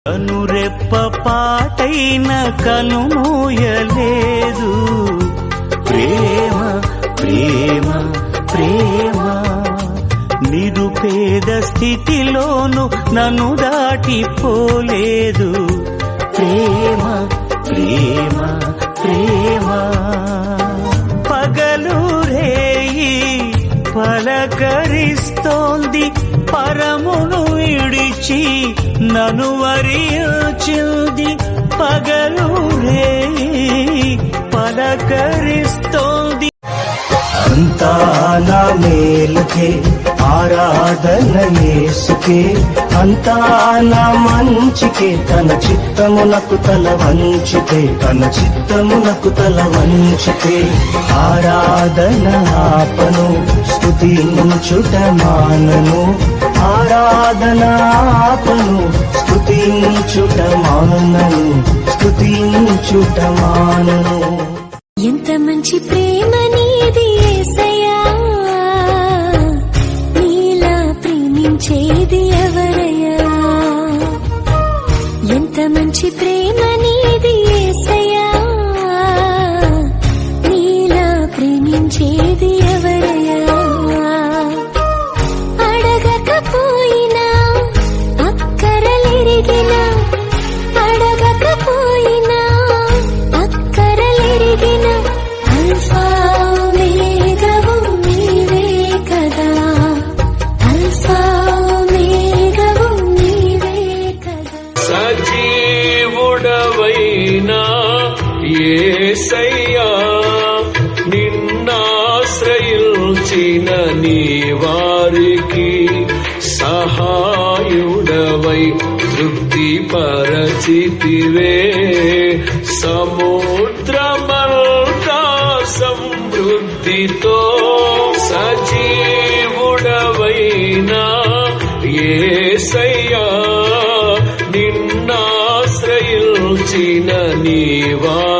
కనురెప్ప పాటైన కనుమూయలేదు ప్రేమ ప్రేమ ప్రేమ నిరుపేద స్థితిలోను నన్ను దాటిపోలేదు ప్రేమ ప్రేమ ప్రేమ పగలు రేయి పలకరిస్తోంది పరమును విడిచి నన్ను వరించింది పగలు రేయి పలకరిస్తోంది అంతా నా మేలుకే ఆరాధన యేసుకే అంతా నా మంచికే తన చిత్తమునకు తల వంచితే తన చిత్తమునకు తల వంచితే ఆరాధన ఆపను స్తుతించుట మానను ఆరాధన ఆపను స్తుతించుట మానను స్తుతించుట మానను. ఎంత మంచి ప్రేమ నీది యేసయ్యా నీలా ప్రేమించేది ఎవరయ్యా ఎంత మంచి ప్రేమ నీది యేసయ్యా నీలా ప్రేమించేది ఎవరయ్యా అడగకపోయినా అక్కరలెరిగినా అడగకపోయినా అక్కరలెరిగిన అల్ఫా మేఘవు నీవే కదా అల్ఫా మేఘవు నీవే కదా. సజీవుడవైనా యేసయ్యా నిన్నాశ్రయించిన నీ వారికి సహాయుడవై తృప్తిపరచితివే సముద్రమంతా సమృద్ధితో సజీవుడవైనా యేసయ్యా నిన్నాశ్రయించిన నీ వారికి